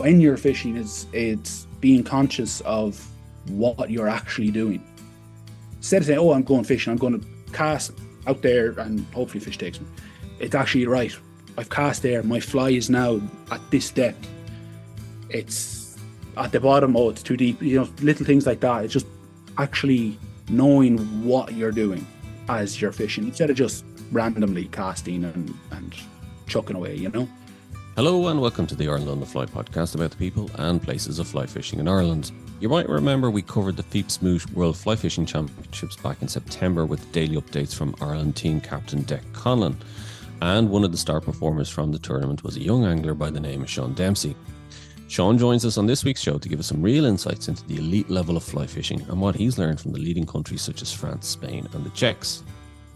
when you're fishing, it's being conscious of what you're actually doing. Instead of saying, oh, I'm going fishing, I'm going to cast out there and hopefully fish takes me. It's actually, right, I've cast there, my fly is now at this depth. It's at the bottom, oh, it's too deep. Little things like that. It's just actually knowing what you're doing as you're fishing, instead of just randomly casting and chucking away, Hello and welcome to the Ireland on the Fly podcast about the people and places of fly fishing in Ireland. You might remember we covered the FIPS-Mouche World Fly Fishing Championships back in September with daily updates from Ireland team captain Dec Conlon. And one of the star performers from the tournament was a young angler by the name of Sean Dempsey. Sean joins us on this week's show to give us some real insights into the elite level of fly fishing and what he's learned from the leading countries such as France, Spain and the Czechs.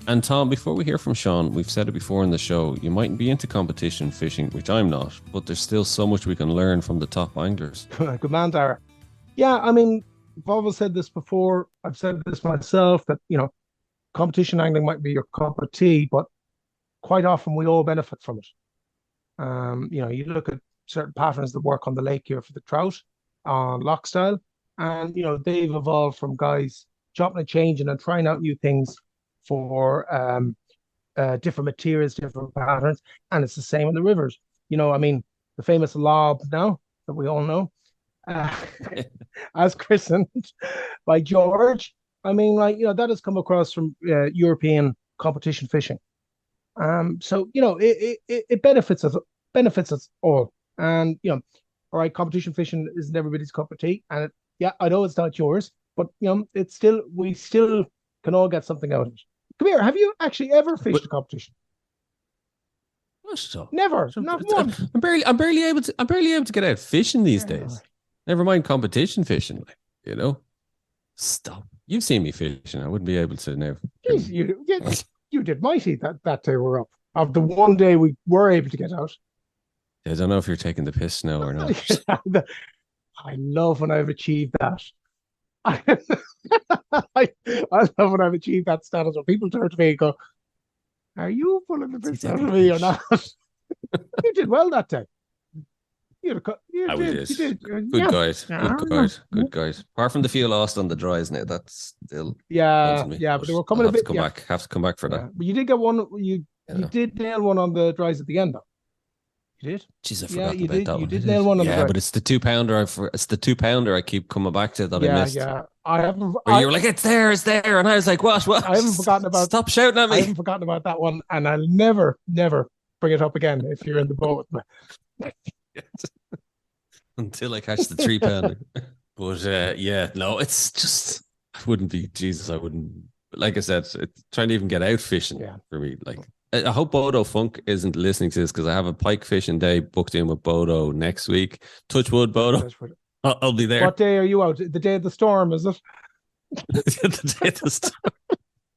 And Tom, before we hear from Sean, we've said it before in the show, you mightn't be into competition fishing, which I'm not, but there's still so much we can learn from the top anglers. Good man, Dara. Yeah, I mean, I've always said this before, I've said this myself, that, competition angling might be your cup of tea, but quite often we all benefit from it. You look at certain patterns that work on the lake here for the trout, on lock style, and, they've evolved from guys chopping and changing and trying out new things for different materials, different patterns, and it's the same in the rivers. The famous lob now that we all know, as christened by George. That has come across from European competition fishing. It benefits us all. And all right, competition fishing isn't everybody's cup of tea, and I know it's not yours, but we still can all get something out of it. Come here. Have you actually ever fished a competition? So? Never. Not one. I'm barely able to get out fishing these days. Never mind competition fishing. Stop. You've seen me fishing. I wouldn't be able to now. Jeez, you did mighty that day we're up. Of the one day we were able to get out. I don't know if you're taking the piss now or not. I love when I've achieved that. I love when I've achieved that status where people turn to me and go, are you pulling the piss out of me or not? You did well that day. You did. Good guys. Apart from the few lost on the dries now, that's still but they were coming a bit. Have to come back for that. But you did get one. You did nail one on the dries at the end, though. You did? Jeez, I forgot about that one. You did nail one on the dries. But it's the 2-pounder. It's the 2-pounder I keep coming back to that I missed. Yeah. I haven't. You were like, it's there, and I was like, what? I haven't forgotten about. Stop shouting at me. I haven't forgotten about that one, and I'll never bring it up again if you're in the boat with me. Until I catch the 3-pounder. But no, it's just, I wouldn't, like I said, it's trying to even get out fishing for me. Like, I hope Bodo Funk isn't listening to this, because I have a pike fishing day booked in with Bodo next week. Touch wood, Bodo. I'll be there. What day are you out? The day of the storm, is it? The day of the storm.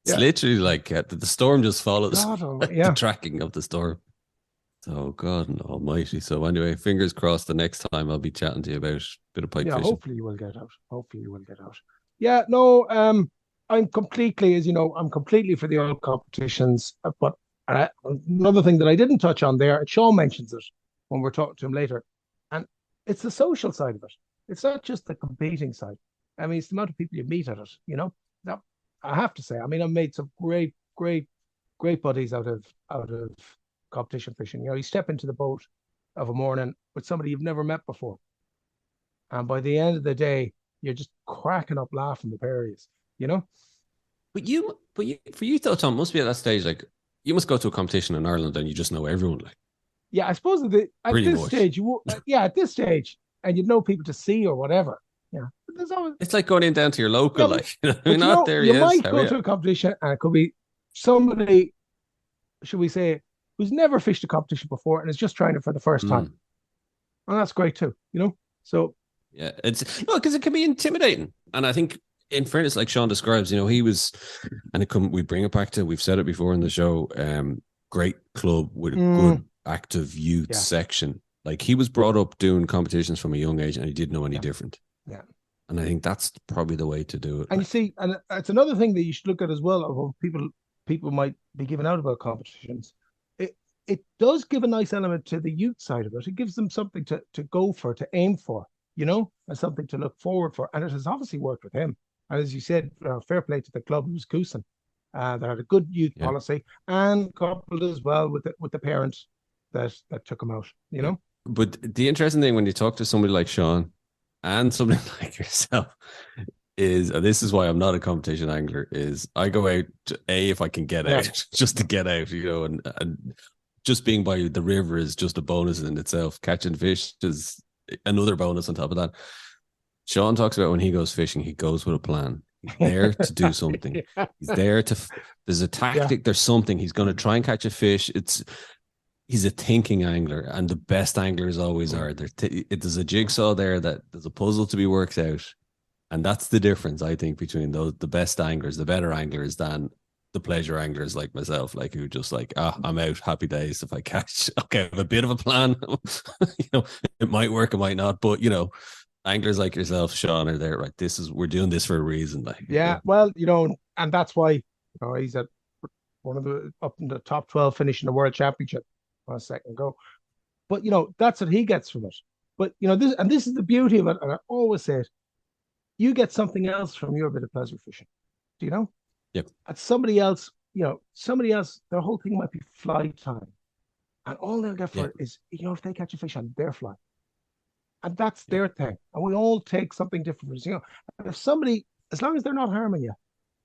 It's literally like the storm just follows the tracking of the storm. Oh, God almighty. So anyway, fingers crossed the next time I'll be chatting to you about a bit of pike fishing. Hopefully you will get out. Yeah, no, I'm completely, as you know, for the oil competitions. But another thing that I didn't touch on there, and Sean mentions it when we're talking to him later, and it's the social side of it. It's not just the competing side. It's the amount of people you meet at it, Now, I have to say, I've made some great buddies out of competition fishing. You step into the boat of a morning with somebody you've never met before, and by the end of the day you're just cracking up laughing, the pair of you. But for you though, Tom, must be at that stage, like, you must go to a competition in Ireland and you just know everyone, like. I suppose at this stage and you'd know people to see or whatever. But there's always, it's like going in down to your local, like, you're not there you yet. Might go to a competition and it could be somebody, should we say, who's never fished a competition before and is just trying it for the first time. And that's great too, So it's because it can be intimidating. And I think, in fairness, like Sean describes, he was, and we bring it back to, we've said it before in the show, great club with a good active youth section. Like, he was brought up doing competitions from a young age and he didn't know any different. Yeah. And I think that's probably the way to do it. And you see, and it's another thing that you should look at as well, of people might be giving out about competitions. it does give a nice element to the youth side of it. It gives them something to go for, to aim for, and something to look forward for. And it has obviously worked with him. And as you said, fair play to the club, who's Goosen, that had a good youth policy, and coupled as well with the parents that took him out, But the interesting thing when you talk to somebody like Sean and somebody like yourself is, and this is why I'm not a competition angler, is I go out if I can get out, just to get out, and just being by the river is just a bonus in itself. Catching fish is another bonus on top of that. Sean talks about when he goes fishing, he goes with a plan. He's there to do something. He's there there's a tactic, there's something. He's going to try and catch a fish. He's a thinking angler, and the best anglers always are. There's a jigsaw there, that there's a puzzle to be worked out. And that's the difference, I think, between the best anglers, the better anglers, than the pleasure anglers like myself, like who just like, I'm out, happy days if I catch. Okay, I have a bit of a plan. It might work, it might not, but anglers like yourself, Sean, are there, right? We're doing this for a reason. Like, well, and that's why he's at one of the up in the top 12 finishing the world championship on a second go. But that's what he gets from it. But this is the beauty of it, and I always say it. You get something else from your bit of pleasure fishing. Do you know? Yep. And somebody else, their whole thing might be fly time. And all they'll get for it is, if they catch a fish on their fly. And that's their thing. And we all take something different from it. And if somebody, as long as they're not harming you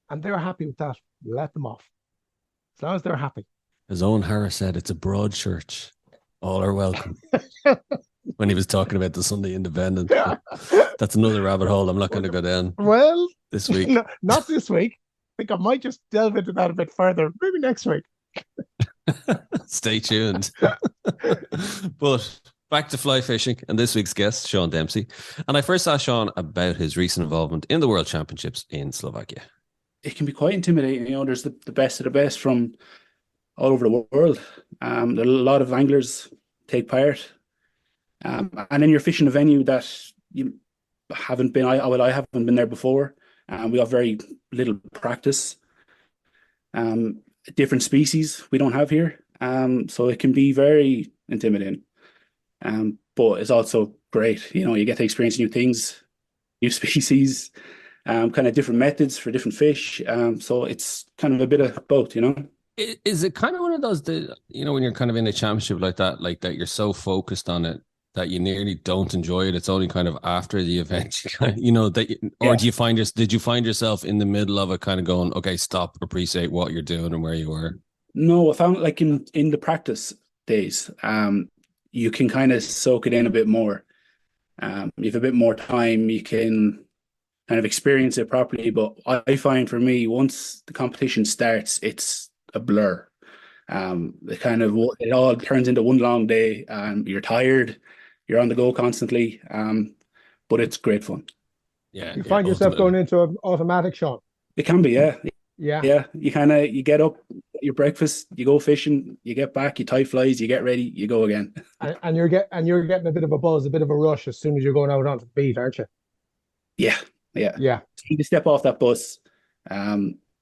and they're happy with that, let them off. As long as they're happy. As Owen Harris said, it's a broad church. All are welcome. When he was talking about the Sunday Independent. That's another rabbit hole I'm not going to go down. Well, this week. No, not this week. I think I might just delve into that a bit further. Maybe next week. Stay tuned. But back to fly fishing and this week's guest, Sean Dempsey. And I first asked Sean about his recent involvement in the World Championships in Slovakia. It can be quite intimidating. There's the best of the best from all over the world. There are a lot of anglers take part. And then you're fishing a venue that you haven't been. I haven't been there before. We have very little practice. Different species we don't have here. So it can be very intimidating. But it's also great. You get to experience new things, new species, kind of different methods for different fish. So it's kind of a bit of both, Is it kind of one of those, when you're kind of in a championship like that, you're so focused on it that you nearly don't enjoy it? It's only kind of after the event, or did you find yourself in the middle of it kind of going, okay, stop, appreciate what you're doing and where you were? No, I found in the practice days, you can kind of soak it in a bit more. You have a bit more time, you can kind of experience it properly. But I find for me, once the competition starts, it's a blur. It all turns into one long day, and you're tired, you're on the go constantly, but it's great fun. Yeah, you find yourself going into an automatic, Sean. It can be, yeah. Yeah. You get up, your breakfast, you go fishing, you get back, you tie flies, you get ready, you go again. And you're getting a bit of a buzz, a bit of a rush as soon as you're going out onto the beat, aren't you? Yeah. So you step off that bus,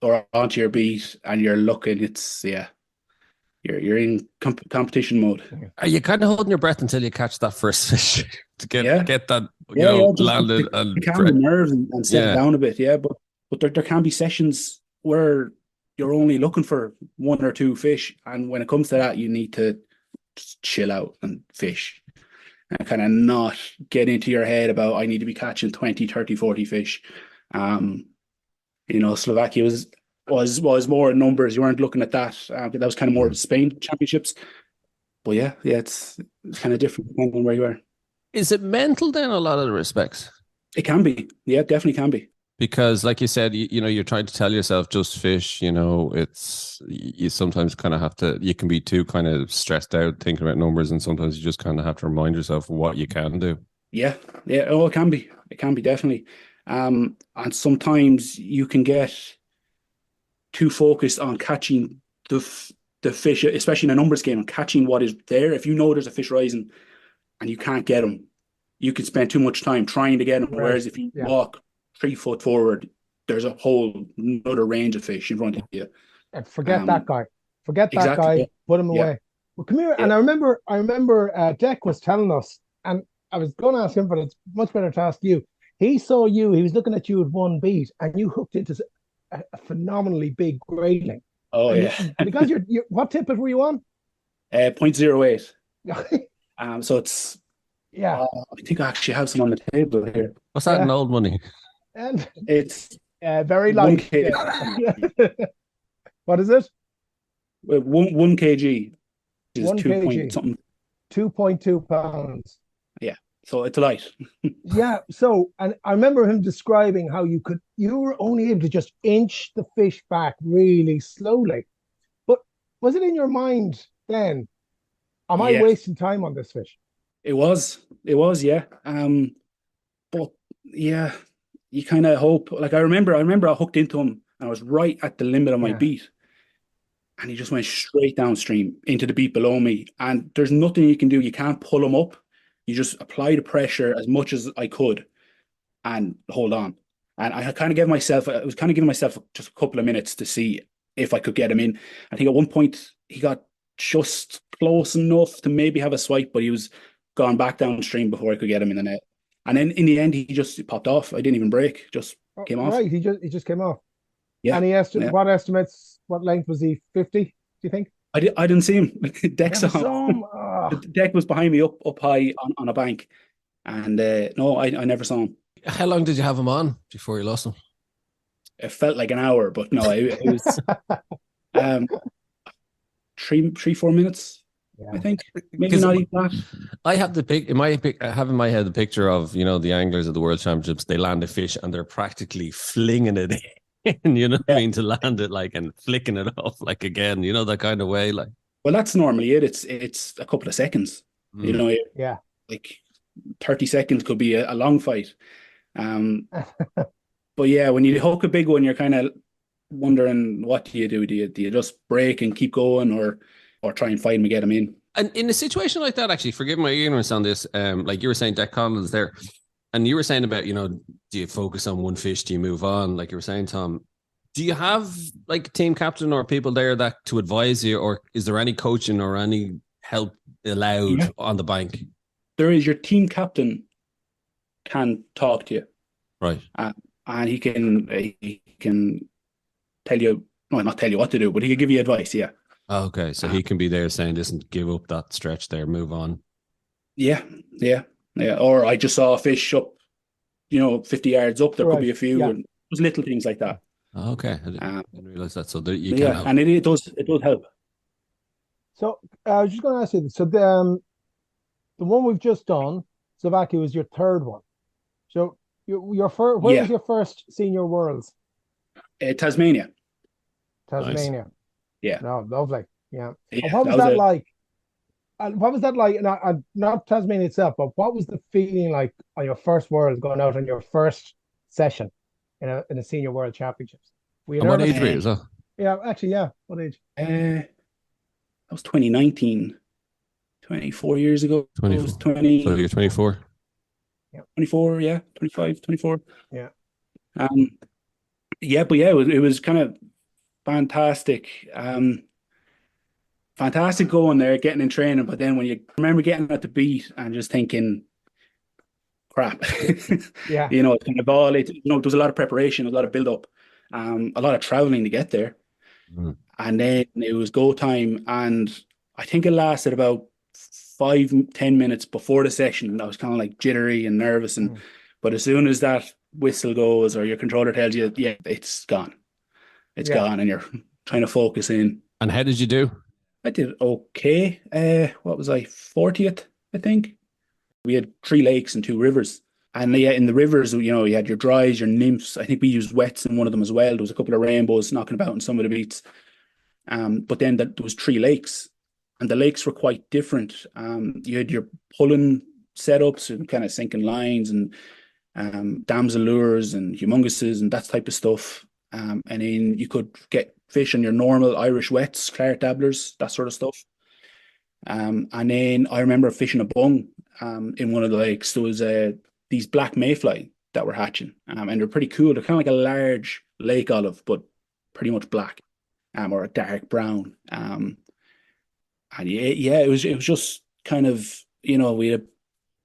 or onto your beat, and you're looking. You're in competition mode. Are you kind of holding your breath until you catch that first fish to get that landed and calm the nerves and settle down a bit? Yeah, but there can be sessions where you're only looking for one or two fish, and when it comes to that, you need to just chill out and fish, and kind of not get into your head about I need to be catching 20, 30, 40 fish. Slovakia was more in numbers. You weren't looking at that. That was kind of more Spain championships. But it's kind of different depending on where you are. Is it mental then? A lot of the respects, it can be. Yeah, it definitely can be. Because, like you said, you're trying to tell yourself just fish. It's you sometimes kind of have to. You can be too kind of stressed out thinking about numbers, and sometimes you just kind of have to remind yourself of what you can do. Yeah. Oh, it can be. It can be definitely. And sometimes you can get too focused on catching the fish, especially in a numbers game, and catching what is there. If you know there's a fish rising and you can't get him, you can spend too much time trying to get him. Right. Whereas if you walk 3 foot forward, there's a whole another range of fish in front of you. And forget that guy. Forget that guy. Yeah. Put him away. Well, come here. Yeah. And I remember Dec was telling us, and I was going to ask him, but it's much better to ask you. He saw you, he was looking at you with one beat, and you hooked into a phenomenally big grayling. Oh And yeah. because you're what tippet were you on? 0.08. So it's Yeah, I think I actually have some on the table here. What's that in yeah. old money? And It's very one light. k Yeah. What is it? one kg is 1 two point kg, something. 2.2 pounds. Yeah, so it's light. Yeah. So, and I remember him describing how you were only able to just inch the fish back really slowly. But was it in your mind then, am I Yeah, wasting time on this fish? it was, yeah. But yeah, you kind of hope. Like I remember I hooked into him and I was right at the limit of my Yeah. beat, and he just went straight downstream into the beat below me. And there's nothing you can do. You can't pull him up. You just apply the pressure as much as I could and hold on. And I was kind of giving myself just a couple of minutes to see if I could get him in. I think at one point he got just close enough to maybe have a swipe, but he was gone back downstream before I could get him in the net. And then in the end, he just popped off. I didn't even break, just Oh, came off. right. He just came off. Yeah, And yeah. what length was he? 50, do you think? I didn't see him. You Deck never saw saw him. him. Oh, The deck was behind me up high on a bank. And no, I never saw him. How long did you have him on before you lost him? It felt like an hour, but no, it was um 3-4 minutes, I yeah. think. Maybe Because not even that. I have I have in my head the picture of, the anglers at the World Championships. They land a fish and they're practically flinging it in, you know what I Yeah. mean, to land it like and flicking it off like again, that kind of way. Like, Well, that's normally it. It's a couple of seconds. You know, Yeah. like 30 seconds could be a long fight. But yeah, when you hook a big one, you're kind of wondering, what do you do? Do you just break and keep going, or try and fight him and get him in? and in a situation like that, actually, forgive my ignorance on this, like you were saying, Dec Conlon's there, and you were saying about, do you focus on one fish? Do you move on? Like you were saying, Tom, do you have like a team captain or people there that to advise you, or is there any coaching or any help allowed Yeah. on the bank? There is, your team captain can talk to you, Right. and he can tell you, well, not tell you what to do, but he can give you advice. Yeah. Okay, so he can be there saying, "Listen, give up that stretch there, move on." Yeah, yeah, yeah. Or I just saw a fish up, 50 yards up. There could Right. be a few, Yeah. and there's little things like that. Okay, I Um, didn't realize that. So there, you can yeah, help. and it does help. So I was just going to ask you this. So the one we've just done, Slovakia, was your third one. So your first, where was Yeah, your first senior worlds? Tasmania. Nice. Tasmania. Yeah, No, lovely. Yeah. And yeah. what That was was that a like? And what was that like? Not Tasmania itself, but what was the feeling like on your first world, going out on your first session in a senior world championships? Were you And what nervous? age were you as well? Yeah, actually, yeah. What age? that was 2019, 24 years ago. It was 24. So 20, you're 24. Yeah. 24, yeah, 25, 24. Yeah. Um, yeah, but yeah, it was kind of fantastic. Fantastic going there, getting in training. But then when you remember getting at the beat and just thinking, crap, Yeah. it's kind of all it. There's a lot of preparation, a lot of build up, a lot of traveling to get there, Mm. and then it was go time, and I think it lasted about 5-10 minutes before the session, and I was kind of like jittery and nervous, Mm. but as soon as that whistle goes or your controller tells you, yeah, it's Yeah. gone, and you're trying to focus in. And how did you do? I did okay. What was I, 40th, I think? We had 3 lakes and 2 rivers. And yeah, in the rivers, you had your dries, your nymphs. I think we used wets in one of them as well. There was a couple of rainbows knocking about in some of the beats. But then there was 3 lakes, and the lakes were quite different. You had your pulling setups and kind of sinking lines and damsel lures and humonguses and that type of stuff. And then you could get fish on your normal Irish wets, claret dabblers, that sort of stuff. And then I remember fishing a bung in one of the lakes. There was these black mayfly that were hatching, and they're pretty cool. They're kind of like a large lake olive, but pretty much black, or a dark brown. And yeah, it was just kind of, we had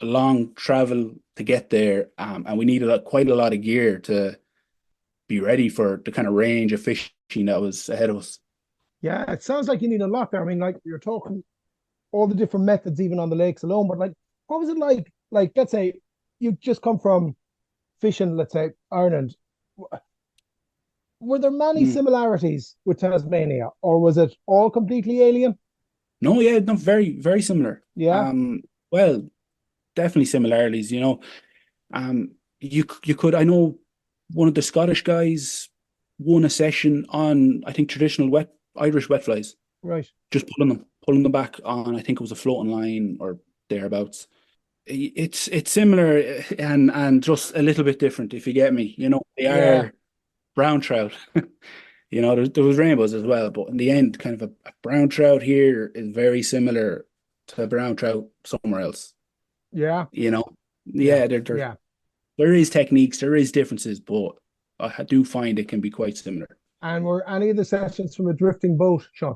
a long travel to get there, and we needed quite a lot of gear to be ready for the kind of range of fishing that was ahead of us. Yeah, it sounds like you need a lot there. I mean, like you're talking all the different methods, even on the lakes alone. But like, what was it like? Like, let's say you just come from fishing, let's say Ireland. Were there many Mm. similarities with Tasmania, or was it all completely alien? No, yeah, no, very, very similar. Yeah, Well, definitely similarities, you could, I know one of the Scottish guys won a session on, I think, traditional Irish wet flies, right. just pulling them back on, I think it was a floating line or thereabouts. It's similar, and just a little bit different, if you get me. They Yeah, are brown trout. There was rainbows as well, but in the end, kind of a brown trout here is very similar to a brown trout somewhere else. yeah, You know, yeah, yeah, yeah. there is techniques, there is differences, but I do find it can be quite similar. And were any of the sessions from a drifting boat, Sean?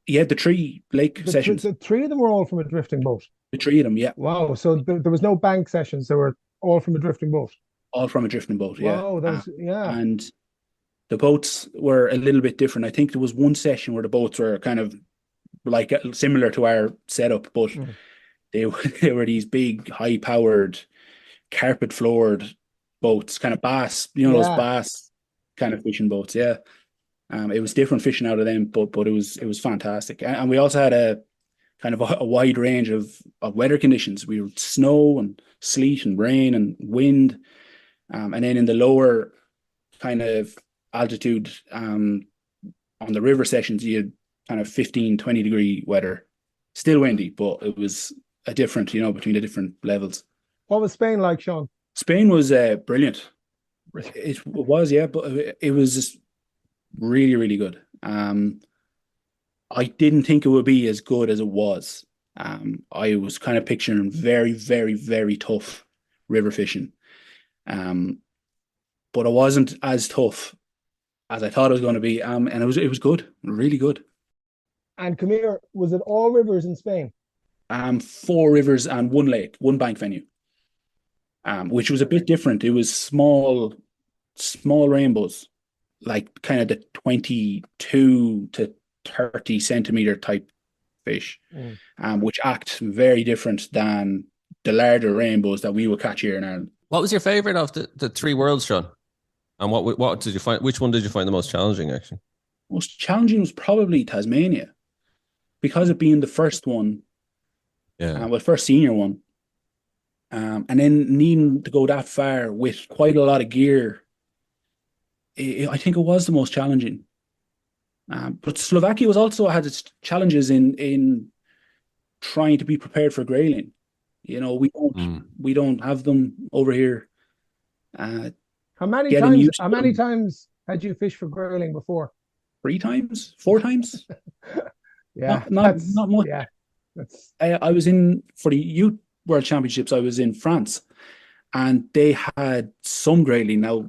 Yeah, the three lake sessions, The three of them were all from a drifting boat. the three of them, yeah, Wow. So there was no bank sessions. They were all from a drifting boat. all from a drifting boat, yeah. Wow. That was, yeah. And the boats were a little bit different. I think there was one session where the boats were kind of like similar to our setup, but Mm. they were these big, high-powered, carpet-floored boats, kind of bass, those Yeah. bass kind of fishing boats. Yeah, it was different fishing out of them, but it was fantastic. And we also had a kind of a wide range of weather conditions. We were snow and sleet and rain and wind, and then in the lower kind of altitude, on the river sessions, you had kind of 15, 20-degree weather, still windy, but it was a different, between the different levels. What was Spain like, Sean? Spain was brilliant. It was, yeah, but it was just really, really good. I didn't think it would be as good as it was. I was kind of picturing very, very, very tough river fishing. Um, but it wasn't as tough as I thought it was going to be. And it was good, really good. And come here, was it all rivers in Spain? Four rivers and one lake, one bank venue, which was a bit different. It was small rainbows, like kind of the 22 to 30 centimeter type fish, Mm. which act very different than the larger rainbows that we would catch here in Ireland. What was your favorite of the three worlds, Sean? And what did you find? Which one did you find the most challenging, actually? Most challenging was probably Tasmania, because it being the first one, Yeah. well, first senior one, and then needing to go that far with quite a lot of gear. I think it was the most challenging. But Slovakia was also had its challenges in trying to be prepared for grayling. We don't have them over here. How many Getting times? used How to many them times had you fished for grayling before? 3 times, 4 times, Yeah, not much. yeah, that's I was in for the Youth World Championships. I was in France, and they had some grayling. Now,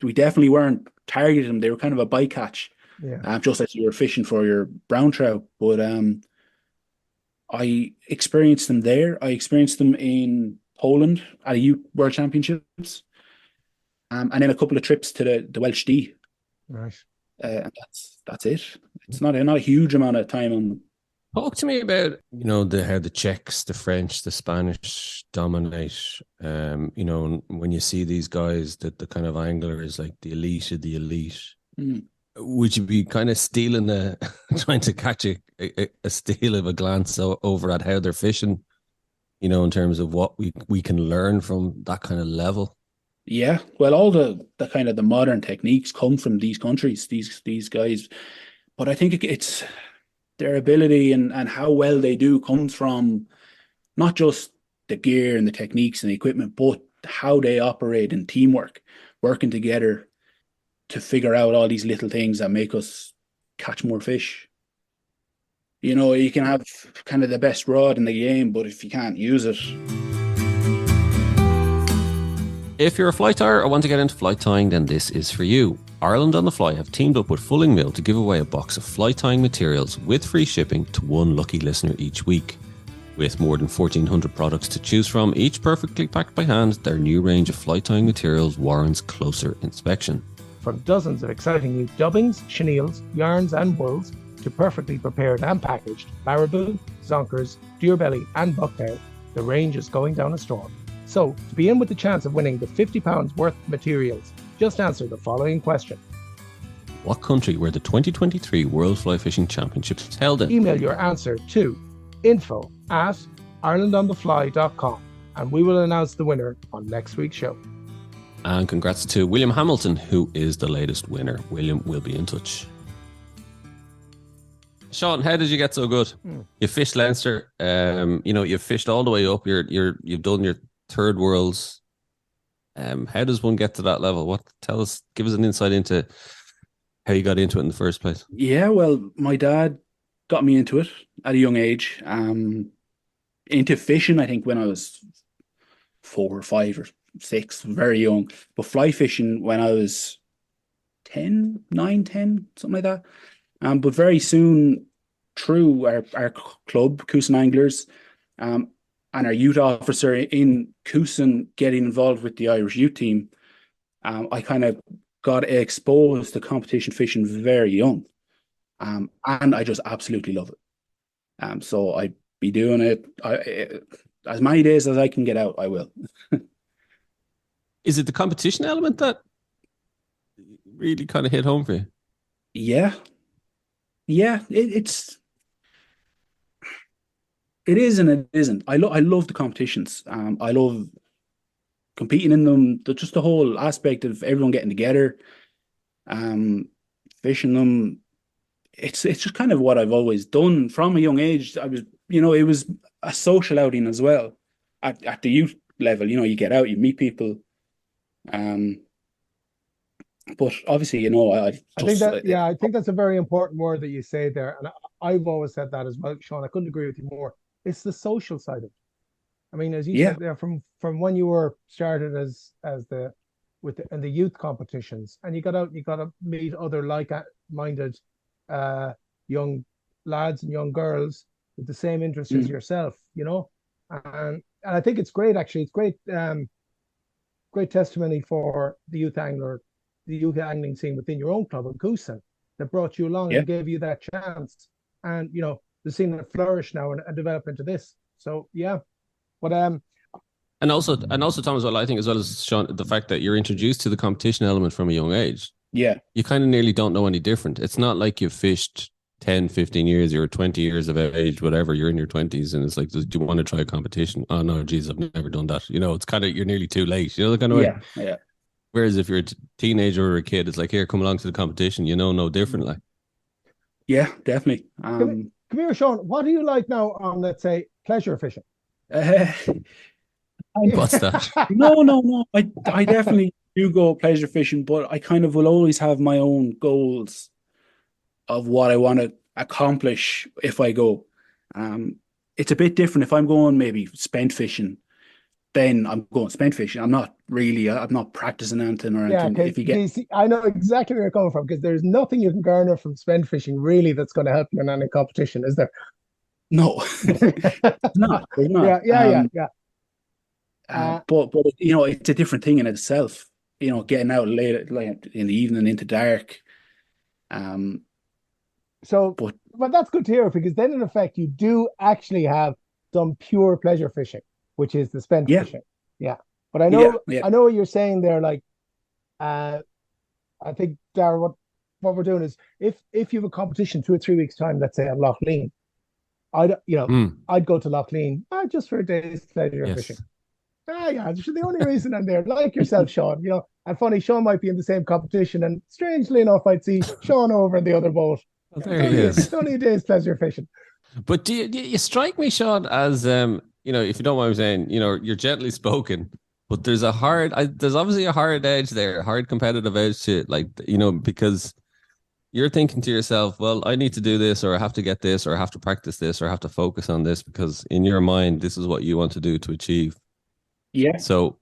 we definitely weren't targeting them. They were kind of a bycatch, yeah. just as you were fishing for your brown trout. But I experienced them there. I experienced them in Poland at a Youth World Championships, and then a couple of trips to the Welsh D. Right. And that's it. It's not a huge amount of time on. Talk to me about, how the Czechs, the French, the Spanish dominate. When you see these guys, that the kind of angler is like the elite of the elite. Mm. Would you be kind of stealing trying to catch a steal of a glance over at how they're fishing, in terms of what we can learn from that kind of level? Yeah, well, all the kind of the modern techniques come from these countries, these guys. But I think it's their ability and how well they do comes from not just the gear and the techniques and the equipment, but how they operate in teamwork, working together to figure out all these little things that make us catch more fish. You can have kind of the best rod in the game, but if you can't use it. If you're a fly tyer or want to get into fly tying, then this is for you. Ireland on the Fly have teamed up with Fulling Mill to give away a box of fly tying materials with free shipping to one lucky listener each week. With more than 1,400 products to choose from, each perfectly packed by hand, their new range of fly tying materials warrants closer inspection. From dozens of exciting new dubbings, chenilles, yarns and wools to perfectly prepared and packaged marabou, zonkers, deer belly and bucktail, the range is going down a storm. So, to be in with the chance of winning the £50 worth of materials, just answer the following question. What country were the 2023 World Fly Fishing Championships held in? Email your answer to info@irelandonthefly.com and we will announce the winner on next week's show. And congrats to William Hamilton, who is the latest winner. William will be in touch. Sean, how did you get so good? You fished Leinster. You've fished all the way up. You've done your third worlds. How does one get to that level? Give us an insight into how you got into it in the first place. Yeah, well, my dad got me into it at a young age. Into fishing, I think when I was 4 or 5 or 6, very young. But fly fishing when I was 10, something like that. But very soon, through our club, Coosan Anglers, and our youth officer in Coosan getting involved with the Irish youth team, I kind of got exposed to competition fishing very young. And I just absolutely love it. So I'd be doing it as many days as I can get out, I will. Is it the competition element that really kind of hit home for you? Yeah. It is and it isn't. I love the competitions. I love competing in them. Just the whole aspect of everyone getting together, fishing them. It's just kind of what I've always done from a young age. It was a social outing as well. At the youth level, you get out, you meet people. But obviously, I think that's a very important word that you say there, and I've always said that as well, Sean. I couldn't agree with you more. It's the social side of it. I mean, as you said there, from when you were started in the youth competitions, and you got out, you got to meet other like-minded young lads and young girls with the same interests as yourself, and I think it's great. Actually, it's great, great testimony for the youth angling scene within your own club in Coosan that brought you along and gave you that chance, and the scene that flourish now and develop into this. So but and also Thomas, well, I think as well as Sean, the fact that you're introduced to the competition element from a young age. Yeah, you kind of nearly don't know any different. It's not like you've fished 10, 15 years, you're 20 years of age, whatever, you're in your 20s, and it's like, do you want to try a competition? Oh no, geez, I've never done that. It's kind of, you're nearly too late. The kind of way. Yeah. Whereas if you're a teenager or a kid, it's like, here, come along to the competition. No different. Like, yeah, definitely. Come here, Sean. What do you like now on, let's say, pleasure fishing? What's that? No. I definitely do go pleasure fishing, but I kind of will always have my own goals of what I want to accomplish if I go. It's a bit different if I'm going maybe spent fishing. Then I'm going spent fishing. I'm not practicing anything or anything. I know exactly where you're coming from, because there's nothing you can garner from spent fishing really that's going to help you in any competition, is there? No, it's not. There's not. Yeah. But it's a different thing in itself. Getting out late, like in the evening into dark. But that's good to hear, because then in effect you do actually have some pure pleasure fishing, which is the spent fishing. Yeah. But I know what you're saying there. Like, I think, Darragh, what we're doing is if you have a competition 2 or 3 weeks time, let's say at Loughlin, I'd go to Loughlin just for a day's pleasure fishing. The only reason I'm there, like yourself, Sean, and funny, Sean might be in the same competition, and strangely enough, I'd see Sean over in the other boat. Well, there he is. It's only a day's pleasure fishing. But do you strike me, Sean, as if you don't mind me saying, you're gently spoken, but there's obviously a hard edge there, a hard competitive edge to it, like, because you're thinking to yourself, well, I need to do this, or I have to get this, or I have to practice this, or I have to focus on this, because in your mind, this is what you want to do to achieve. Yeah. So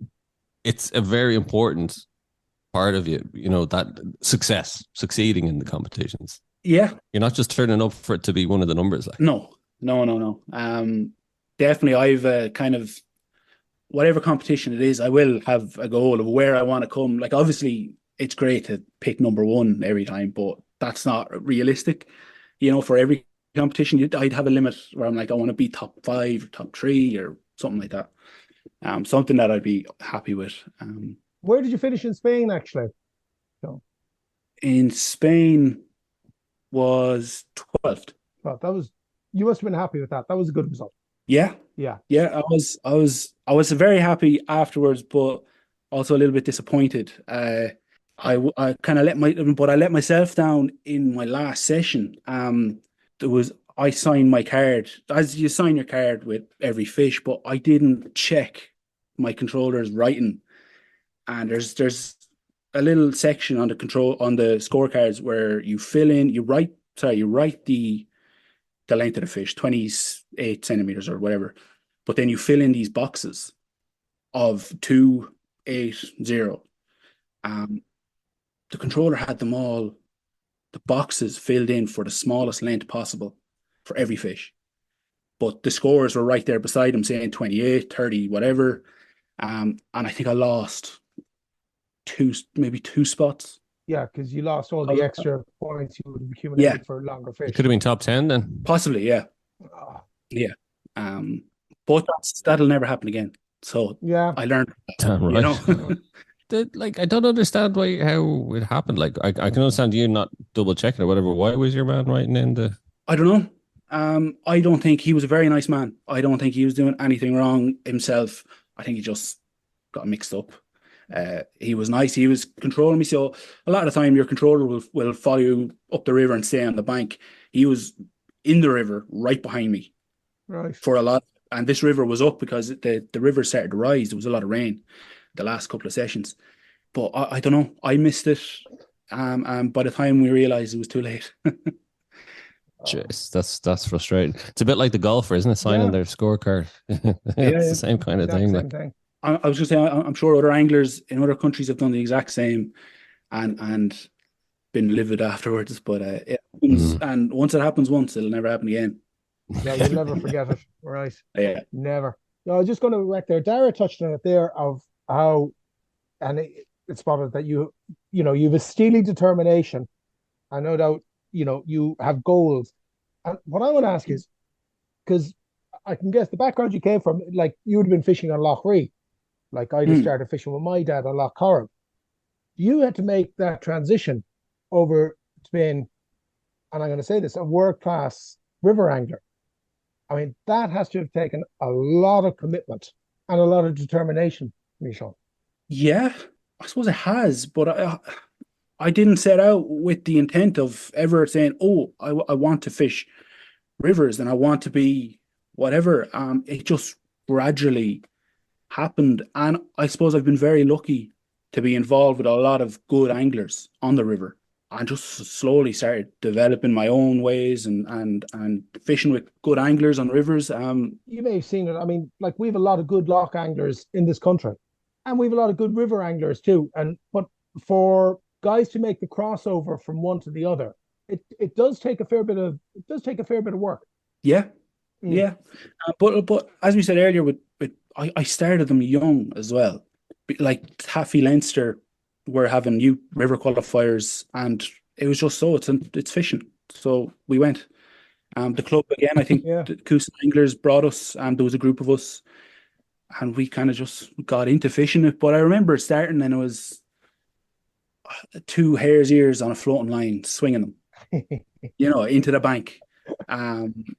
it's a very important part of you, that succeeding in the competitions. Yeah. You're not just turning up for it to be one of the numbers. Like, No. Definitely, I've kind of whatever competition it is, I will have a goal of where I want to come. Like, obviously, it's great to pick number one every time, but that's not realistic. For every competition, I'd have a limit where I'm like, I want to be top 5, or top 3, or something like that. Something that I'd be happy with. Where did you finish in Spain, actually? So, In Spain was 12th. well, you must have been happy with that. That was a good result. Yeah, Yeah. yeah. I was very happy afterwards, but also a little bit disappointed. I kind of let myself down in my last session. I signed my card, as you sign your card with every fish, but I didn't check my controller's writing. And there's a little section on the scorecards where you write the length of the fish, 28 centimeters or whatever, but then you fill in these boxes of 280. The controller had them all, the boxes filled in for the smallest length possible for every fish. But the scores were right there beside them saying 28, 30, whatever. And I think I lost maybe two spots. Yeah, because you lost all the extra points you would have accumulated Yeah. for longer fish. it could have been top 10 then. Possibly, yeah. Ah, Yeah. But that'll never happen again. So yeah. I learned, Damn right. you know. I don't understand how it happened. Like, I can understand you not double checking or whatever. Why was your man writing in the? I don't know. I don't think he was a very nice man. I don't think he was doing anything wrong himself. I think he just got mixed up. He was nice. He was controlling me. So a lot of the time, your controller will follow you up the river and stay on the bank. He was in the river right behind me Right. for a lot. And this river was up because the river started to rise. There was a lot of rain the last couple of sessions. But I don't know. I missed it. And by the time we realized, it was too late. Jeez, that's frustrating. It's a bit like the golfer, isn't it? Signing their scorecard. It's the same kind of thing. Same thing. I was just saying, I'm sure other anglers in other countries have done the exact same and been livid afterwards. But it happens, and once it happens once, it'll never happen again. Yeah, you'll never forget it. Right. Yeah. Never. No, I was just going to wreck there. Dara touched on it there of how, and it's spotted that you have a steely determination. I no doubt, you have goals. And what I want to ask is, because I can guess the background you came from, like you would have been fishing on Loch Ree. Like I just started fishing with my dad on Loch Corrib. You had to make that transition over to being, and I'm going to say this, a world-class river angler. I mean, that has to have taken a lot of commitment and a lot of determination, Sean. Yeah, I suppose it has, but I didn't set out with the intent of ever saying, "Oh, I want to fish rivers and I want to be whatever." It just gradually happened, and I suppose I've been very lucky to be involved with a lot of good anglers on the river. I just slowly started developing my own ways and fishing with good anglers on rivers. You may have seen it. I mean, like we have a lot of good loch anglers in this country, and we have a lot of good river anglers too. But for guys to make the crossover from one to the other, it does take a fair bit of work. Yeah, yeah. But as we said earlier, I started them young as well. Like Taffy Leinster were having new river qualifiers, and it was just it's fishing. So we went. The club again, I think the Coosa Anglers brought us, and there was a group of us, and we kind of just got into fishing it. But I remember starting, and it was 2 hare's ears on a floating line, swinging them, into the bank. And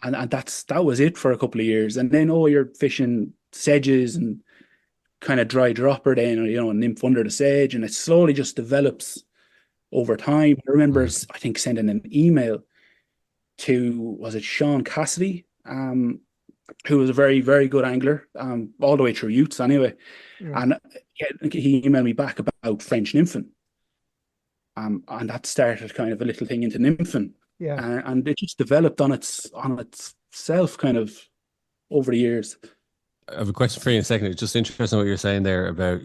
that was it for a couple of years. And then, you're fishing sedges and kind of dry dropper then, a nymph under the sedge, and it slowly just develops over time. I remember, I think, sending an email to, was it Sean Cassidy, who was a very, very good angler, all the way through youths anyway. And he emailed me back about French nymphing. And that started kind of a little thing into nymphing. Yeah. And it just developed on itself kind of over the years. I have a question for you in a second. It's just interesting what you're saying there about,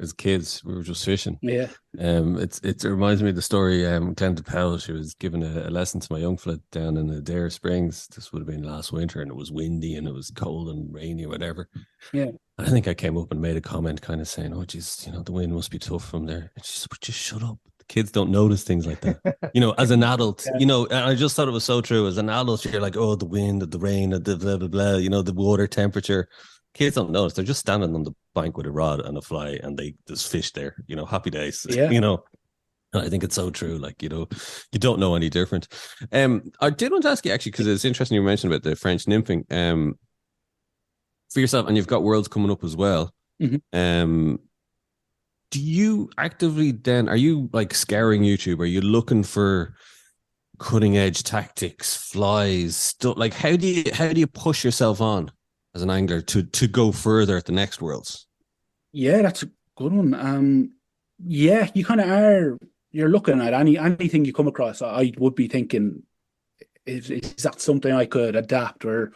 as kids, we were just fishing. Yeah. It reminds me of the story, Glenda Powell, she was giving a lesson to my young fella down in Adair Springs. This would have been last winter, and it was windy and it was cold and rainy or whatever. Yeah. And I think I came up and made a comment kind of saying, oh, geez, the wind must be tough from there. And she said, just shut up. The kids don't notice things like that. As an adult, Yeah. and I just thought it was so true. As an adult, you're like, oh, the wind, the rain, the blah, blah, blah, the water temperature. Kids don't notice. They're just standing on the bank with a rod and a fly, and there's fish there, happy days, Yeah. And I think it's so true. Like, you don't know any different. I did want to ask you actually, because it's interesting you mentioned about the French nymphing. For yourself, and you've got Worlds coming up as well. Mm-hmm. Do you actively then, are you like scouring YouTube? Are you looking for cutting edge tactics, flies, stuff? Like, how do you push yourself on as an angler to go further at the next Worlds? Yeah, that's a good one. Yeah, you kind of are. You're looking at anything you come across. I would be thinking, is that something I could adapt or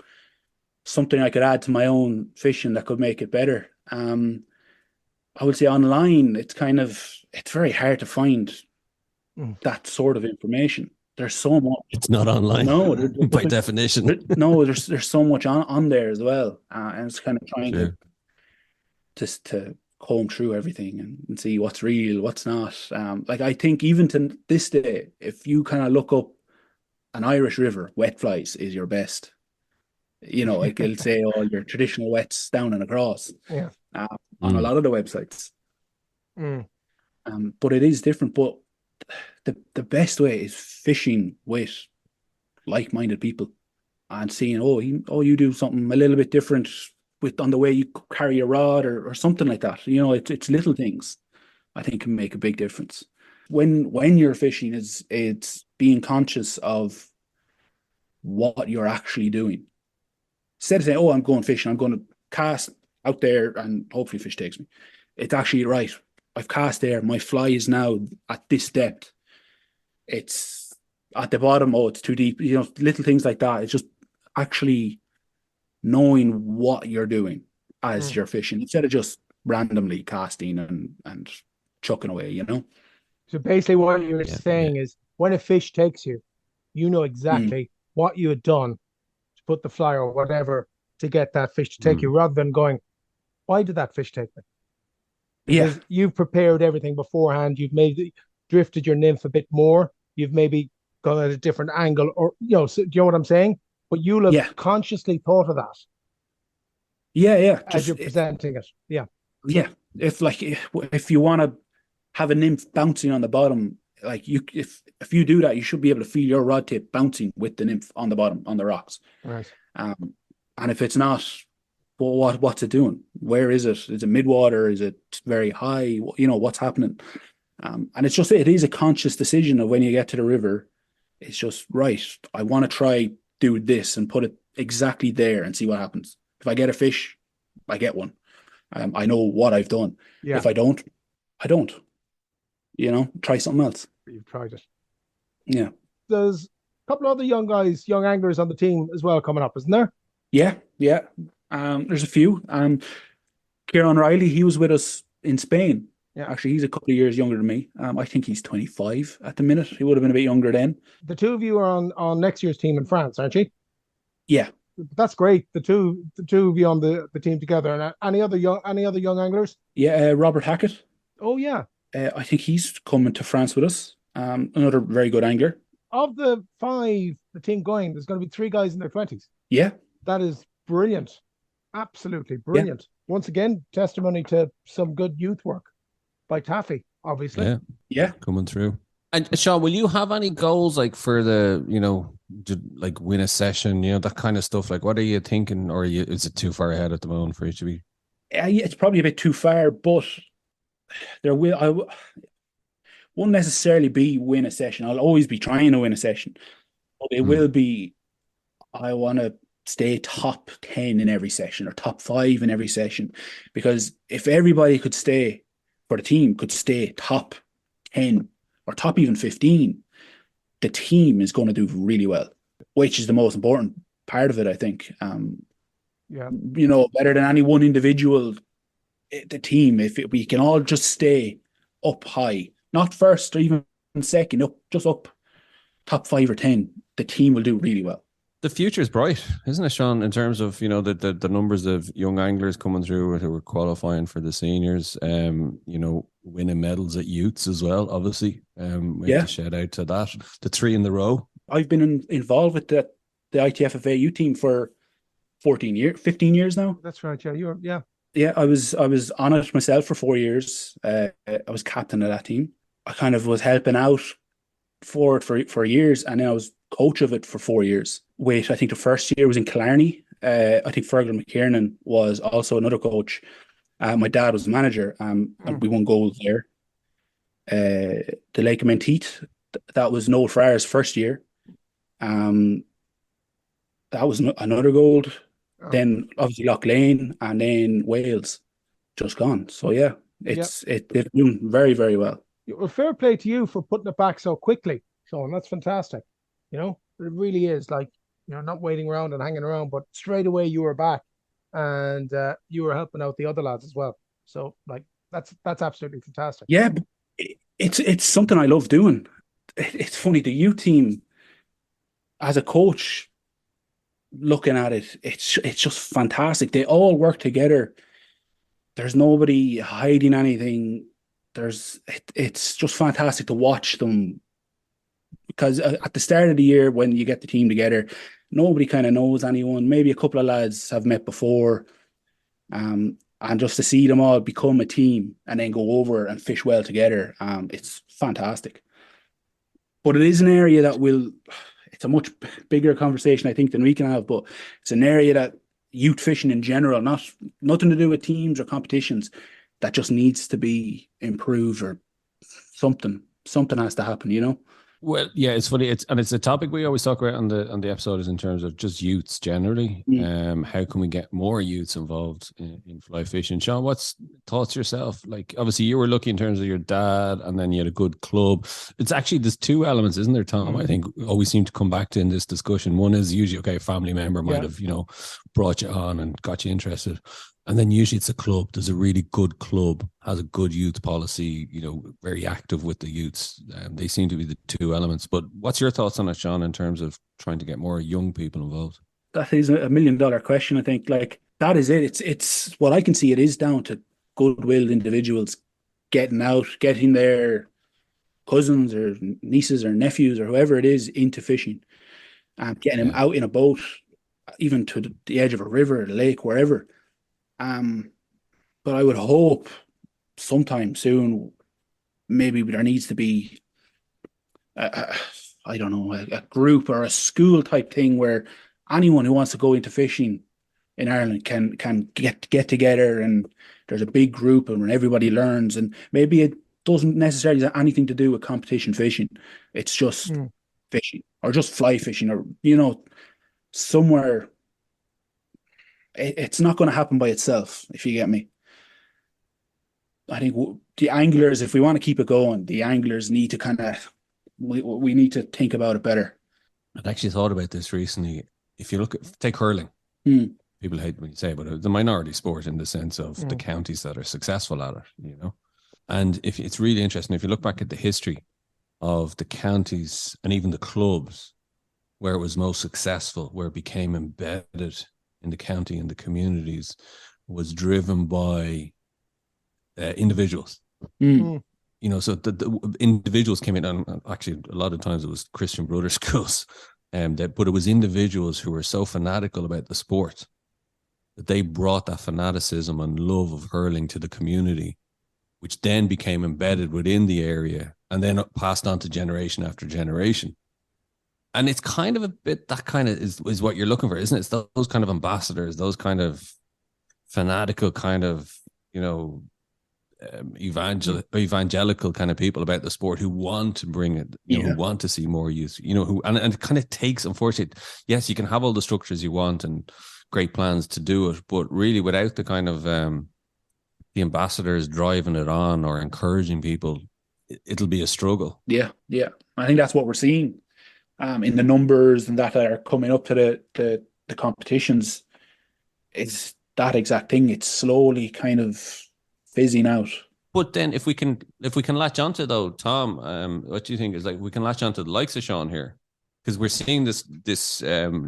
something I could add to my own fishing that could make it better? I would say online, it's very hard to find that sort of information. There's so much. It's not online. No, by definition. No, there's so much on there as well, and it's kind of trying to just to comb through everything and see what's real, what's not. Like, I think even to this day, if you kind of look up an Irish river, wet flies is your best. Like it'll say all your traditional wets down and across. Yeah. On a lot of the websites. But it is different. But the best way is fishing with like-minded people and seeing, you do something a little bit different on the way you carry a rod or something like that. It's little things I think can make a big difference. When you're fishing, it's being conscious of what you're actually doing. Instead of saying, I'm going fishing, I'm going to cast out there and hopefully fish takes me. It's actually, right, I've cast there, my fly is now at this depth. It's at the bottom, it's too deep. Little things like that. It's just actually knowing what you're doing as you're fishing, instead of just randomly casting and chucking away, So basically what you're saying is, when a fish takes you, you know exactly what you had done to put the fly or whatever to get that fish to take you, rather than going, why did that fish take me? Because you've prepared everything beforehand. You've drifted your nymph a bit more. You've maybe gone at a different angle, or so, do you know what I'm saying? But you'll have consciously thought of that. Yeah. As you're presenting it. Yeah. Yeah. If you want to have a nymph bouncing on the bottom, like if you do that, you should be able to feel your rod tip bouncing with the nymph on the bottom on the rocks. Right. And if it's not, well, what's it doing? Where is it? Is it midwater? Is it very high? What's happening? And it is a conscious decision of when you get to the river. It's just, right, I want to try do this and put it exactly there and see what happens. If I get a fish, I get one. I know what I've done. Yeah. If I don't, I don't. Try something else. You've tried it. Yeah. There's a couple other young anglers on the team as well coming up, isn't there? Yeah. There's a few. Kieran Riley, he was with us in Spain. Yeah. Actually, he's a couple of years younger than me. I think he's 25 at the minute. He would have been a bit younger then. The two of you are on next year's team in France, aren't you? Yeah. That's great. The two of you on the team together. And any other young anglers? Yeah, Robert Hackett. Oh yeah. I think he's coming to France with us. Another very good angler. Of the 5, the team going, there's going to be 3 guys in their 20s. Yeah. That is brilliant. Absolutely brilliant. Yeah. Once again, testimony to some good youth work by Taffy, obviously. Yeah. Coming through. And Sean, will you have any goals like for the, to like win a session, that kind of stuff? Like, what are you thinking? Or is it too far ahead at the moment for you to be? Yeah, it's probably a bit too far, but I won't necessarily be win a session. I'll always be trying to win a session. But it will be, I want to stay top 10 in every session or top 5 in every session. Because if everybody could stay, for the team, could stay top 10 or top even 15, the team is going to do really well, which is the most important part of it, I think. Yeah. better than any one individual. The team, if we can all just stay up high, not first or even second, just up top 5 or 10, the team will do really well. The future is bright, isn't it, Sean? In terms of the numbers of young anglers coming through who are qualifying for the seniors, winning medals at youths as well. Obviously, we have to shout out to that. The 3 in the row. I've been involved with the ITFFA youth team for 15 years now. That's right. Yeah, Yeah, I was on it myself for 4 years. I was captain of that team. I kind of was helping out for years, and then I was coach of it for 4 years. I think the first year was in Killarney. I think Fergal McKiernan was also another coach. My dad was the manager, and we won gold there. The Lake of Menteith, that was Noel Fryer's first year. That was another gold. Oh. Then obviously Loch Lane, and then Wales, just gone. So yeah, they're doing very, very well. Well, fair play to you for putting it back so quickly, Sean. That's fantastic. It really is, like, not waiting around and hanging around, but straight away you were back, and you were helping out the other lads as well. So like that's absolutely fantastic. Yeah, it's something I love doing. It's funny, the youth team, as a coach, looking at it, it's just fantastic. They all work together. There's nobody hiding anything. It's just fantastic to watch them, because at the start of the year, when you get the team together, nobody kind of knows anyone. Maybe a couple of lads have met before, and just to see them all become a team and then go over and fish well together, it's fantastic. But it is an area that it's a much bigger conversation, I think, than we can have, but it's an area that youth fishing in general, nothing to do with teams or competitions, that just needs to be improved, or something has to happen, Well, yeah, it's funny. It's a topic we always talk about on the episode, is in terms of just youths generally. How can we get more youths involved in fly fishing? Sean, what's thoughts yourself? Like, obviously you were lucky in terms of your dad, and then you had a good club. It's actually, there's 2 elements, isn't there, Tom? I think always seem to come back to in this discussion. One is usually, a family member might have, brought you on and got you interested. And then usually it's a club. There's a really good club, has a good youth policy, very active with the youths. They seem to be the 2 elements. But what's your thoughts on it, Sean, in terms of trying to get more young people involved? That is $1 million question, I think. Like, that is it. It's what I can see. It is down to goodwill individuals getting out, getting their cousins or nieces or nephews or whoever it is into fishing, and getting them out in a boat, even to the edge of a river, a lake, wherever. But I would hope sometime soon, maybe there needs to be I don't know, a group or a school type thing where anyone who wants to go into fishing in Ireland can get together, and there's a big group and everybody learns, and maybe it doesn't necessarily have anything to do with competition fishing. It's just fishing, or just fly fishing, or somewhere. It's not going to happen by itself, if you get me. I think the anglers, if we want to keep it going, the anglers need to we need to think about it better. I'd actually thought about this recently. If you take hurling, people hate when you say it, but it's a minority sport in the sense of the counties that are successful at it, And if it's really interesting, if you look back at the history of the counties and even the clubs where it was most successful, where it became embedded in the county and the communities, was driven by individuals. So the individuals came in, and actually a lot of times it was Christian Brother schools, but it was individuals who were so fanatical about the sport that they brought that fanaticism and love of hurling to the community, which then became embedded within the area and then passed on to generation after generation. And it's kind of a bit, that kind of is what you're looking for, isn't it? It's those kind of ambassadors, those kind of fanatical kind of, evangelical kind of people about the sport who want to bring it, who want to see more youth, and it kind of takes, unfortunately, yes, you can have all the structures you want and great plans to do it, but really without the kind of the ambassadors driving it on or encouraging people, it'll be a struggle. Yeah. I think that's what we're seeing in the numbers and that are coming up to the competitions. it's that exact thing. It's slowly kind of fizzing out. But then if we can latch onto though, Tom, what do you think is like we can latch onto the likes of Sean here? Because we're seeing this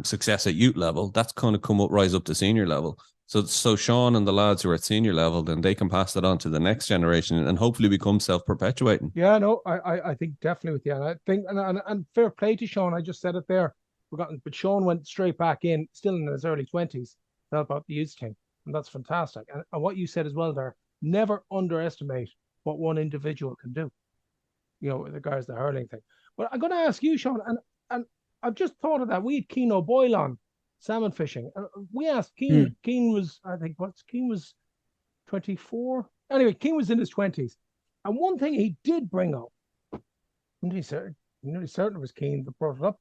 success at youth level, that's kind of rise up to senior level. So Sean and the lads who are at senior level, then they can pass that on to the next generation and hopefully become self-perpetuating. Yeah, no, I think definitely with you. And I think and fair play to Sean. I just said it there. But Sean went straight back in, still in his early 20s, to help out the youth team. And that's fantastic. And what you said as well there, never underestimate what one individual can do, with regards to the hurling thing. But I'm going to ask you, Sean, and I've just thought of that. We had Keane O'Boyle on salmon fishing. We asked Keane. Keane was, I think, Keane was 24. Anyway, Keane was in his 20s. And one thing he did bring up, I'm nearly certain it was Keane that brought it up,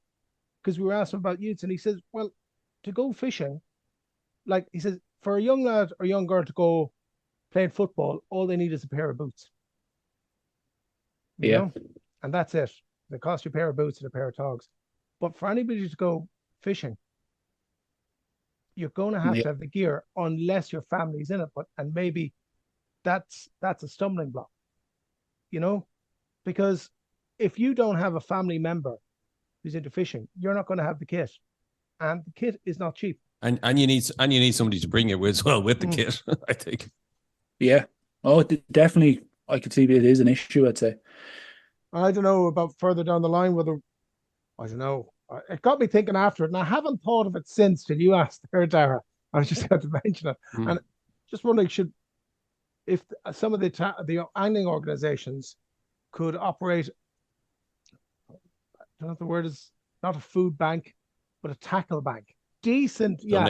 because we were asking about youths, and he says, well, to go fishing, like he says, for a young lad or young girl to go playing football, all they need is a pair of boots. You know? And that's it. They cost you a pair of boots and a pair of togs. But for anybody to go fishing, you're going to have the gear unless your family's in it. And maybe that's a stumbling block, because if you don't have a family member who's into fishing, you're not going to have the kit, and the kit is not cheap. And you need somebody to bring it with as well with the kit, I think. Yeah. Oh, definitely. I could see it is an issue, I'd say. I don't know about further down the line whether, I don't know. It got me thinking after it, and I haven't thought of it since till you asked her, Dara. I was just going to mention it. And just wondering, if some of the angling organizations could operate, I don't know if the word is not a food bank, but a tackle bank. Decent, gear.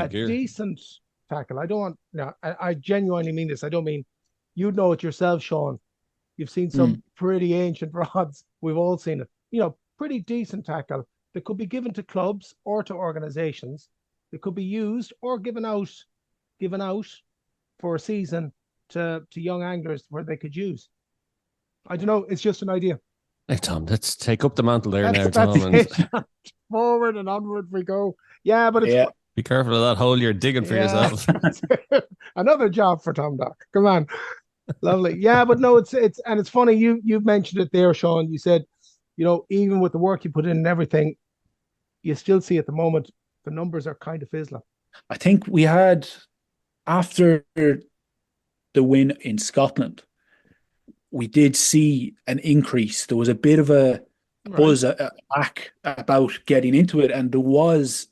Decent tackle. I don't want, I genuinely mean this. I don't mean, you know it yourself, Sean. You've seen some pretty ancient rods. We've all seen it. Pretty decent tackle that could be given to clubs or to organizations. That could be used or given out for a season to young anglers where they could use. I don't know. It's just an idea. Hey, Tom, let's take up the mantle there now, Tom. And forward and onward we go. Yeah, but it's be careful of that hole you're digging for yourself. Another job for Tom Doc. Come on. Lovely. Yeah, but no, it's funny. You've mentioned it there, Sean. You said, even with the work you put in and everything, you still see at the moment the numbers are kind of fizzling. I think we had, after the win in Scotland, we did see an increase. There was a bit of a buzz back about getting into it, and there was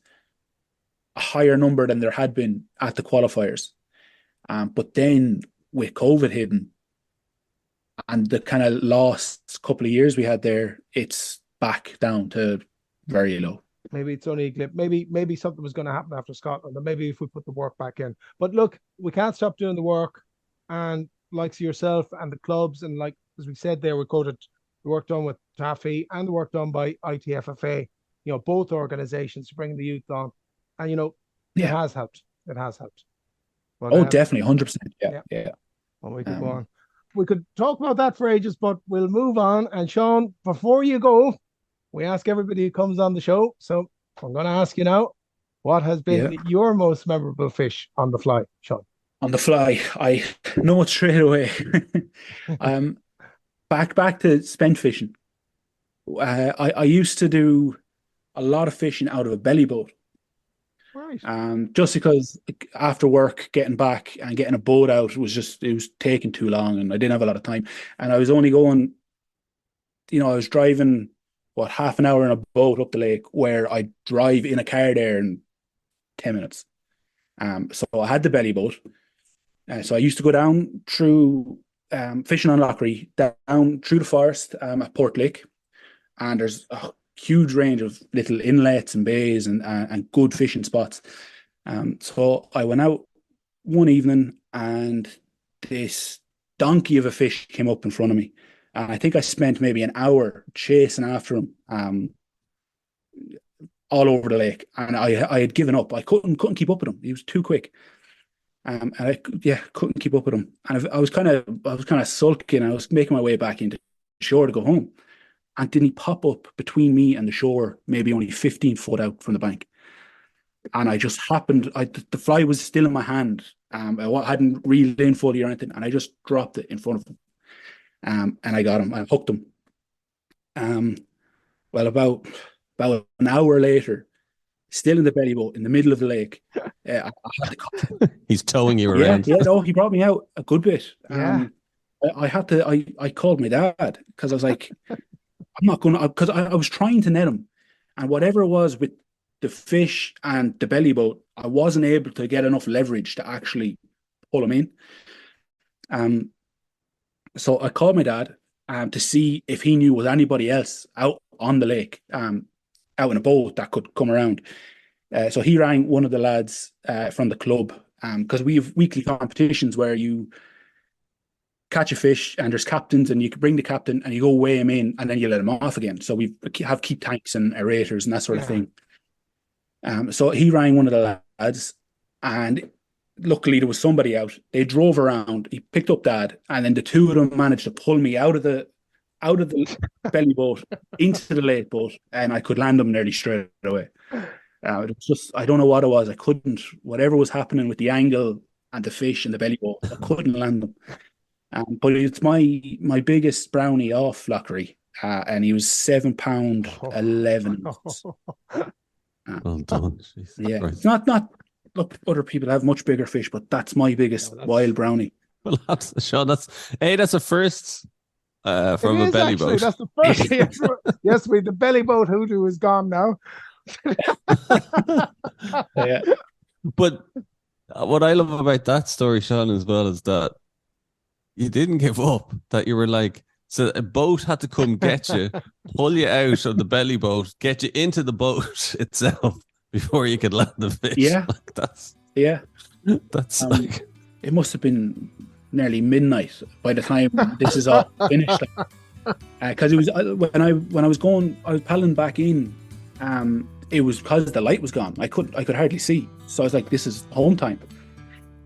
a higher number than there had been at the qualifiers. But then with COVID hitting and the kind of last couple of years we had there, it's back down to very low. Maybe it's only a glip. Maybe something was going to happen after Scotland, and maybe if we put the work back in. But look, we can't stop doing the work, and like yourself and the clubs, and like as we said there, we quoted the work done with Taffy and the work done by ITFFA, both organizations to bring the youth on, and it has helped. It has helped. But, definitely, 100%. Yeah. Well, we could go on. We could talk about that for ages, but we'll move on. And Sean, before you go, we ask everybody who comes on the show. So I'm going to ask you now, what has been your most memorable fish on the fly, Sean? On the fly, I know it straight away. Back to spent fishing. I used to do a lot of fishing out of a belly boat. Right. Just because after work, getting back and getting a boat out it was taking too long, and I didn't have a lot of time. And I was only going, I was driving half an hour in a boat up the lake, where I drive in a car there in 10 minutes. So I had the belly boat. So I used to go down through fishing on Lockery, down through the forest at Port Lake, and there's a huge range of little inlets and bays and good fishing spots. So I went out one evening, and this donkey of a fish came up in front of me. And I think I spent maybe an hour chasing after him all over the lake, and I had given up. I couldn't keep up with him. He was too quick. And I couldn't keep up with him. And I was kind of sulking. I was making my way back into shore to go home. And didn't he pop up between me and the shore, maybe only 15 foot out from the bank? and I just happened, the fly was still in my hand. I hadn't reeled in fully or anything, and I just dropped it in front of him. And I got him. I hooked him. Well, about an hour later, still in the belly boat in the middle of the lake, I had to cut. He's towing you around. Yeah, no, he brought me out a good bit. Yeah. I called my dad because I was like, I'm not going to, because I was trying to net him, and whatever it was with the fish and the belly boat, I wasn't able to get enough leverage to actually pull him in. So I called my dad to see if he knew was anybody else out on the lake, out in a boat that could come around. So he rang one of the lads from the club, because we have weekly competitions where you catch a fish and there's captains, and you can bring the captain and you go weigh him in and then you let him off again. So we have keep tanks and aerators and that sort of thing. So he rang one of the lads, and luckily there was somebody out. They drove around. He picked up Dad, and then the two of them managed to pull me out of the belly boat into the lake boat, and I could land them nearly straight away. It was just, I don't know what it was. I couldn't, whatever was happening with the angle and the fish and the belly boat, I couldn't land them. But it's my biggest brownie off Lockery, and he was £7.11. Well done. Yeah, Right. it's not. Look, other people have much bigger fish, but that's my biggest wild brownie. Well, Sean, that's a first from a belly boat. That's the first. Yes, the belly boat hoodoo is gone now. Yeah. But what I love about that story, Sean, as well, is that you didn't give up. That you were like, so a boat had to come get you, pull you out of the belly boat, get you into the boat itself before you could land the fish. Yeah, like that's like, it must have been nearly midnight by the time this is all finished. Because it was when I was paddling back in. It was because the light was gone. I could hardly see. So I was like, this is home time.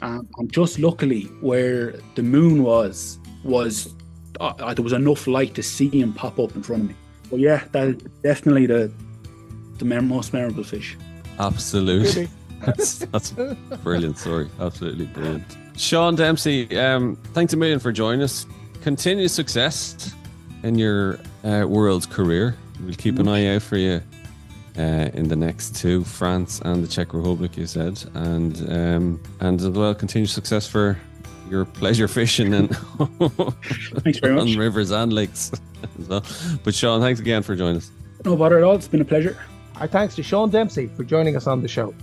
And just luckily where the moon was there was enough light to see him pop up in front of me. But yeah, that's definitely the most memorable fish. Absolutely. That's a brilliant story. Absolutely brilliant. Sean Dempsey, thanks a million for joining us. Continued success in your world career. We'll keep an eye out for you in the next two, France and the Czech Republic, you said, and as well, continued success for your pleasure fishing and thanks very much. on rivers and lakes as well. But Sean, thanks again for joining us. No bother at all. It's been a pleasure. Our thanks to Sean Dempsey for joining us on the show.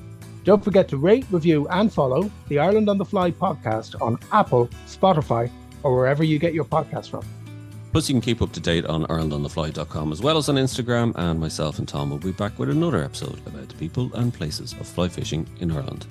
Don't forget to rate, review, and follow the Ireland on the Fly podcast on Apple, Spotify, or wherever you get your podcasts from. Plus, you can keep up to date on IrelandOnTheFly.com as well as on Instagram, and myself and Tom will be back with another episode about the people and places of fly fishing in Ireland.